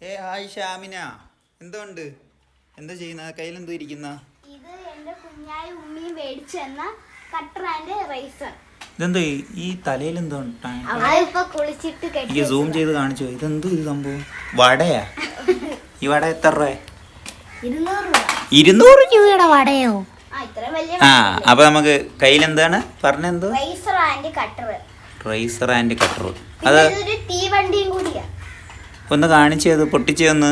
Hi Shamina, എന്തുണ്ട്? എന്താ ചെയ്യുന്ന? കയ്യിലെന്തോ ഇരിക്കുന്ന? ഇത് എന്റെ കുഞ്ഞായ ഉമ്മി മേടിച്ചു തന്ന കട്ടർ ആൻഡ് റൈസർ. ഇതെന്താ ഈ തലയിൽ എന്തോ? കുളിച്ചിട്ട് എനിക്ക് സൂം ചെയ്ത് കാണിച്ചു. ഇതെന്തോ ഇത് സംഭവം? വടയാ? ഈ വട എത്ര രൂപ? 200 രൂപയുടെ വടയോ? ആ, അപ്പൊ നമുക്ക് കയ്യിലെന്താണ് പറഞ്ഞെന്തോ? Riser and cutter. അത് തീവണ്ടിയും കൂടിയാ. ഒന്ന് കാണിച്ചത് പൊട്ടിച്ചൊന്ന്.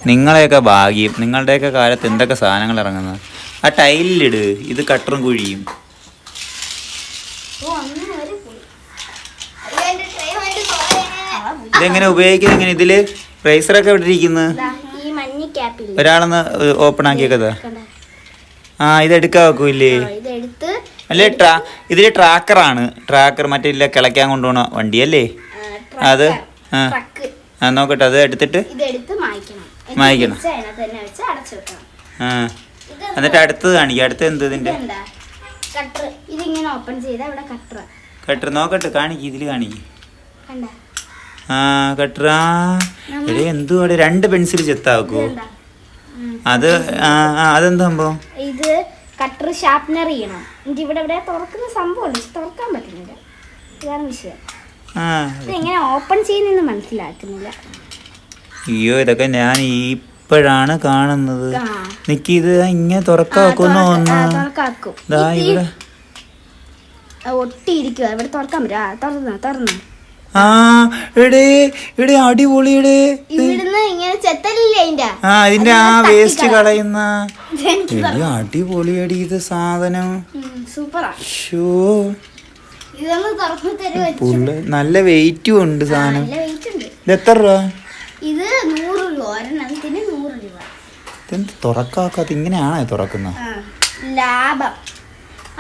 നിങ്ങളെയൊക്കെ ഭാഗ്യം, നിങ്ങളുടെയൊക്കെ കാലത്ത് എന്തൊക്കെ സാധനങ്ങൾ ഇറങ്ങുന്നത്. ആ ടൈലിലിട്, ഇത് കട്ടറും കുഴിയും. ഇതെങ്ങനെ ഉപയോഗിക്കുന്നത്? എങ്ങനെ ഇതില് റൈസറൊക്കെ ഇവിടെ ഇരിക്കുന്നത്? ഒരാളൊന്ന് ഓപ്പൺ ആക്കിയേക്കതാ. ആ, ഇതെടുക്കാൻ വെക്കൂല്ലേ? അല്ലേ ഇതില് ട്രാക്കറാണ്. ട്രാക്കർ മറ്റേ കിളയ്ക്കാൻ കൊണ്ടുപോണ വണ്ടി അല്ലേ അത്? ആ നോക്കട്ടെ, അത് എടുത്തിട്ട് മായ്ക്കണം. ആ, എന്നിട്ട് അടുത്തത് കാണിക്കാം. അടുത്ത എന്ത്? ഇതിന്റെ കട്ടർ നോക്കട്ടെ, കാണിക്ക്. ഇതില് കാണിക്ക്. ആ, കട്ടർ. ആ ഇവിടെ എന്തുവാടെ 2 പെൻസിൽ ചെത്താക്കോ? അത് അതെന്താ സംഭവം? ഇത് കട്ടർ ഷാർപ്നർ ചെയ്യണം. ഇവിടെ തുറക്കുന്ന സംഭവം തുറക്കാൻ പറ്റുന്നില്ല. ഇതാണ് വിഷയം. ഇതെങ്ങനെ ഓപ്പൺ ചെയ്യുന്നെന്ന് മനസ്സിലാക്കുന്നില്ല. അയ്യോ, ഇതൊക്കെ ഞാൻ ഇപ്പോഴാണ് കാണുന്നത്. നിക്കിത് ഇങ്ങനെ തുറക്കാക്കുന്നു. ഇവിടെ ഒട്ടിയിരിക്കുക. ഇവിടെ തുറക്കാൻ പറ്റും. തുറന്നു. ആ എടേ അടിപൊളിയുടെ ഇവിടുന്ന് ഇങ്ങനെ ചെത്തലില്ലേ ഇതിന്റെ ആ വേസ്റ്റ് കളയുന്ന അടിപൊളിയടി ഇത് സാധനം. സൂപ്പറാ. ഷോ, നല്ല വെയിറ്റും ഉണ്ട് സാധനം. ഇത് എത്ര രൂപ? ഇത് 100 രൂപ. ഒരെണ്ണത്തിന് 100 രൂപ. ഇതെന്ത് തുറക്കാക്കാത്ത? ഇങ്ങനെയാണോ തുറക്കുന്നത്? ലാഭം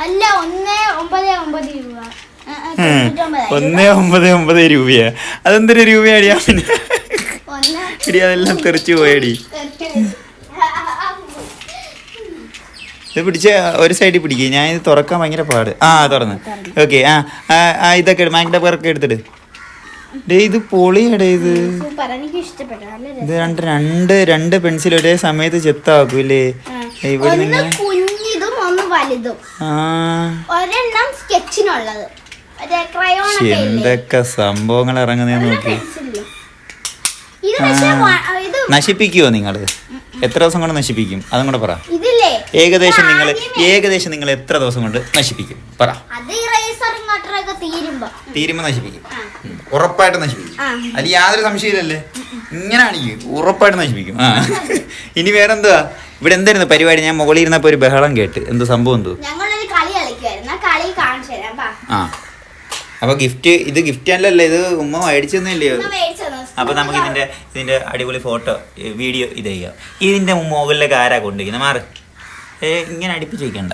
അല്ല. 199 രൂപ. 199 രൂപയാ? അതെന്തൊരു രൂപയാടിയാ? പിന്നെ ഇടി അതെല്ലാം തെറിച്ചു പോയടി. ഇത് പിടിച്ച ഒരു സൈഡിൽ പിടിക്കുക. ഞാൻ ഇത് തുറക്കാൻ ഭയങ്കര പാട്. തുറന്ന്. ഓക്കെ. ഇതൊക്കെ മാങ്ങിന്റെ പേരൊക്കെ എടുത്തിട്ട്. ഇത് പൊളിയടേ. ഇത് രണ്ട് പെൻസിൽ ഒരേ സമയത്ത് ചെത്താക്കൂല്ലേ? ഇവിടെ എന്തൊക്കെ സംഭവങ്ങൾ ഇറങ്ങുന്നേന്ന് നോക്കി. നശിപ്പിക്കുവോ നിങ്ങള്? എത്ര ദിവസം കൊണ്ട് നശിപ്പിക്കും? അതും കൂടെ പറ. ഏകദേശം നിങ്ങൾ എത്ര ദിവസം കൊണ്ട് നശിപ്പിക്കും? പറ. തീരുമ്പോ നശിപ്പിക്കും? ഉറപ്പായിട്ട് നശിപ്പിക്കും? അതിൽ യാതൊരു സംശയമില്ലല്ലേ? ഇങ്ങനെയാണെങ്കിൽ ഉറപ്പായിട്ട് നശിപ്പിക്കും. ഇനി വേറെന്തുവാ ഇവിടെ? എന്തായിരുന്നു പരിപാടി? ഞാൻ മുകളിൽ ഇരുന്നപ്പോ ഒരു ബഹളം കേട്ട്. എന്ത് സംഭവം? എന്തോ അപ്പൊ ഇത് ഗിഫ്റ്റ് അല്ലല്ലോ, ഇത് ഉമ്മ മേടിച്ചെന്നല്ലേ? അപ്പൊ നമുക്ക് ഇതിന്റെ അടിപൊളി ഫോട്ടോ വീഡിയോ ഇത് ചെയ്യാം. ഇതിന്റെ മുകളിലേക്ക് ആരാ കൊണ്ടിരിക്കുന്നത്? മാറ്. ഇങ്ങനെ അടുപ്പിച്ച് വയ്ക്കണ്ട.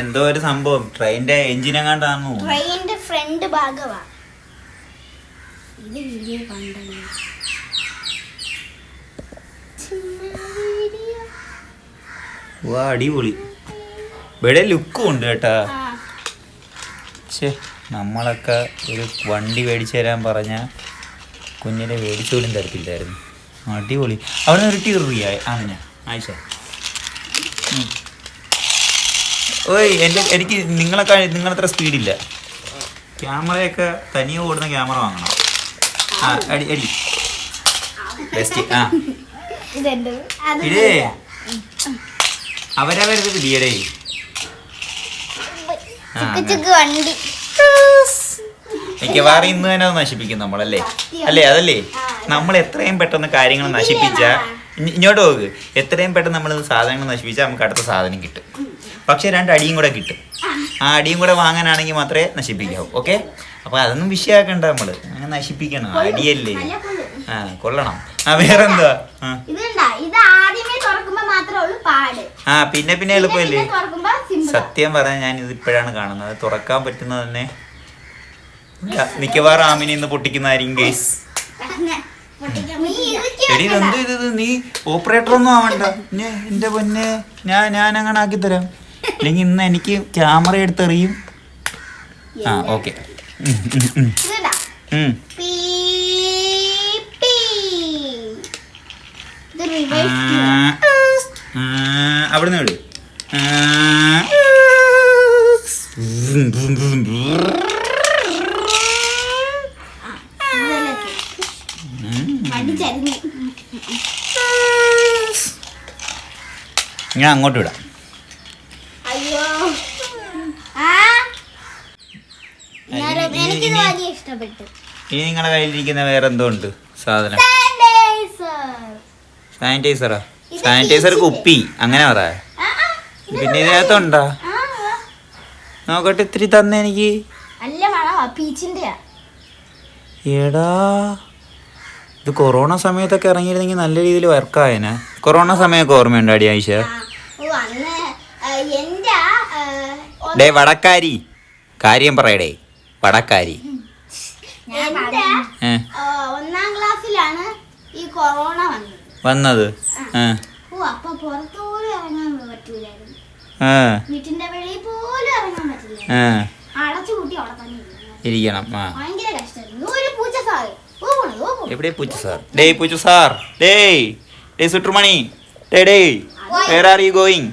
എന്തോ ഒരു സംഭവം ട്രെയിനിന്റെ എഞ്ചിൻ എങ്ങാണ്ടാണോ? ട്രെയിനിന്റെ ഫ്രണ്ട് ഭാഗമാ ഇത്. വീഡിയോ കണ്ടോ? വാ, അടിപൊളി. ഇവിടെ ലുക്കും ഉണ്ട് കേട്ടാ. നമ്മളൊക്കെ ഒരു വണ്ടി മേടിച്ചു തരാൻ പറഞ്ഞ കുഞ്ഞിനെ മേടിച്ചു പോലും തരത്തില്ലായിരുന്നു. അടിപൊളി. അവിടെ നിന്ന് റിട്ടീറിയായി ആയിഷ. ഓയ്, എനിക്ക് നിങ്ങളത്ര സ്പീഡില്ല. ക്യാമറയൊക്കെ തനിയെ ഓടുന്ന ക്യാമറ വാങ്ങണം. അടി ബെസ്റ്റ്. ഇടേ അവരവരത് പിടിയടേ. മിക്കവാറും ഇന്ന് തന്നെ അത് നശിപ്പിക്കും നമ്മളല്ലേ? അതല്ലേ നമ്മൾ എത്രയും പെട്ടെന്ന് കാര്യങ്ങൾ നശിപ്പിച്ച ഇങ്ങോട്ട് നോക്ക്. എത്രയും പെട്ടെന്ന് നമ്മൾ സാധനങ്ങൾ നശിപ്പിച്ചാൽ നമുക്ക് അടുത്ത സാധനം കിട്ടും. പക്ഷെ 2 അടിയും കൂടെ കിട്ടും. ആ അടിയും കൂടെ വാങ്ങാനാണെങ്കിൽ മാത്രമേ നശിപ്പിക്കാവൂ. ഓക്കെ? അപ്പൊ അതൊന്നും വിഷയമാക്കണ്ട. നമ്മള് അങ്ങനെ നശിപ്പിക്കണം. അടിയല്ലേ? കൊള്ളണം. വേറെന്താ? പിന്നെ എളുപ്പമല്ലേ? സത്യം പറഞ്ഞാൽ ഞാൻ ഇത് ഇപ്പോഴാണ് കാണുന്നത്. തുറക്കാൻ പറ്റുന്നത് തന്നെ മിക്കവാറും ആമിനെ ഇന്ന് പൊട്ടിക്കുന്നതായിരിക്കും ഗൈസ്. എടി എന്ത് ഇത് നീ ഓപ്പറേറ്റർ ഒന്നും ആവണ്ട എന്റെ പൊന്നെ ഞാൻ അങ്ങനെ ആക്കി തരാം. അല്ലെങ്കിൽ ഇന്ന് എനിക്ക് ക്യാമറ എടുത്തെറിയും. ആ ഓക്കെ അവിടുന്ന് വിട്. ഞാൻ അങ്ങോട്ട് വിടാം. അയ്യോ ഇഷ്ടപ്പെട്ടു. ഇനി നിങ്ങളുടെ കയ്യിലിരിക്കുന്ന വേറെ എന്തോ ഉണ്ട് സാധനം? സാനിറ്റൈസറാ? സാനിറ്റൈസർ കുപ്പി അങ്ങനെ പറ. പിന്നെ ഇതിനകത്തുണ്ടാ? നോക്കട്ടെ ഇത്തിരി തന്നെ എനിക്ക്. എടാ ഇത് കൊറോണ സമയത്തൊക്കെ ഇറങ്ങിയിരുന്നെങ്കിൽ നല്ല രീതിയിൽ വർക്കായനെ. കൊറോണ സമയമൊക്കെ ഓർമ്മയുണ്ടോ അടി ആയിഷ? ഡേ വടക്കാരി കാര്യം പറയടേ. വടക്കാരി 1ാം ക്ലാസ്സിലാണ് ഈ കൊറോണ വന്നത്. അപ്പൊ പുറത്തോലും ഇറങ്ങാൻ പറ്റൂലായിരുന്നു. വീട്ടിന്റെ വെളിയിൽ പോലും ഇറങ്ങാൻ പറ്റില്ല. അടച്ചു കൂട്ടി അവിടെ തന്നെ ഇരിക്കണം. ഭയങ്കര കഷ്ടമായിരുന്നു. ഒരു പൂച്ച സാറ് എവിടെ പൂച്ച സാർ? ഡേ പൂച്ച സാർ, ഡേ Suttumani, where are you going?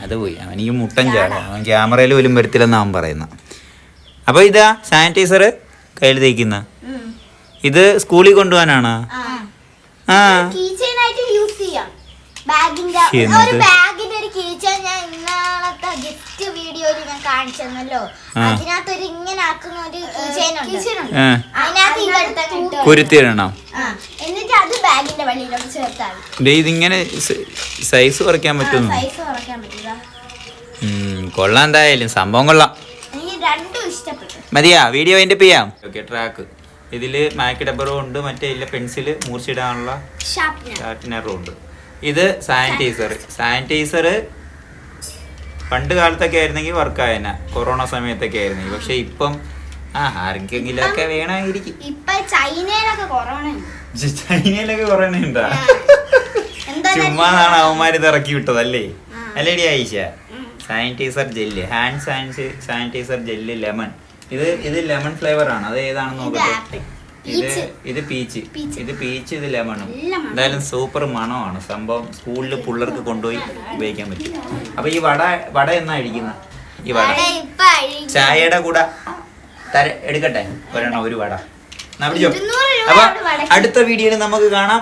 അത് പോയി അവനീ മുട്ടൻ ചാട. അവൻ ക്യാമറയിൽ പോലും വരത്തില്ലെന്ന് അവൻ പറയുന്ന. അപ്പൊ ഇതാ സാനിറ്റൈസർ കയ്യിൽ തേക്കുന്ന. ഇത് സ്കൂളിൽ കൊണ്ടുപോകാനാണ്. കുരുത്തിടണം. എന്നിട്ട് അത് ബാഗിന്റെ വെളിയിലോട്ട് ചേർത്താൽ ഇതിങ്ങനെ സൈസ് കുറയ്ക്കാൻ പറ്റുന്നു. കൊള്ളാം, എന്തായാലും സംഭവം കൊള്ളാം. മതിയാ വീഡിയോ അതിന്റെ ചെയ്യാം. ഓക്കെ ട്രാക്ക് ഇതില് മായ്ക്ക് ഡബ്ബറും ഉണ്ട്, മറ്റേ ഇല്ല പെൻസില് മൂർച്ചിടാനുള്ള ഷാർപ്പനറും ഉണ്ട്. ഇത് സാനിറ്റൈസർ പണ്ട് കാലത്തൊക്കെ ആയിരുന്നെങ്കിൽ വർക്കായന, കൊറോണ സമയത്തൊക്കെ ആയിരുന്നെങ്കിൽ. പക്ഷെ ഇപ്പം ആർക്കെങ്കിലും ഒക്കെ വേണമായിരിക്കും. ചൈനയിലൊക്കെ കൊറോണ ഉണ്ടാ? ചുമ്മാതാണ് അവന്മാര് ഇത് ഇറക്കി വിട്ടതല്ലേ? അല്ലേടി Ayisha? Sanitiser gel, hand sanitiser gel lemon. ഇത് ലെമൺ ഫ്ലേവർ ആണ്. അത് ഏതാണെന്ന് നോക്കട്ടെ. ഇത് പീച്ച്, ഇത് ലെമണും. എന്തായാലും സൂപ്പർ മണമാണ് സംഭവം. സ്കൂളിൽ പിള്ളേർക്ക് കൊണ്ടുപോയി ഉപയോഗിക്കാൻ പറ്റും. അപ്പൊ ഈ വട എന്നാ അടിക്കുന്ന? ഈ വട ചായയുടെ കൂടെ എടുക്കട്ടെ ഒരെണ്ണം, ഒരു വട. അപ്പൊ അടുത്ത വീഡിയോയിൽ നമുക്ക് കാണാം.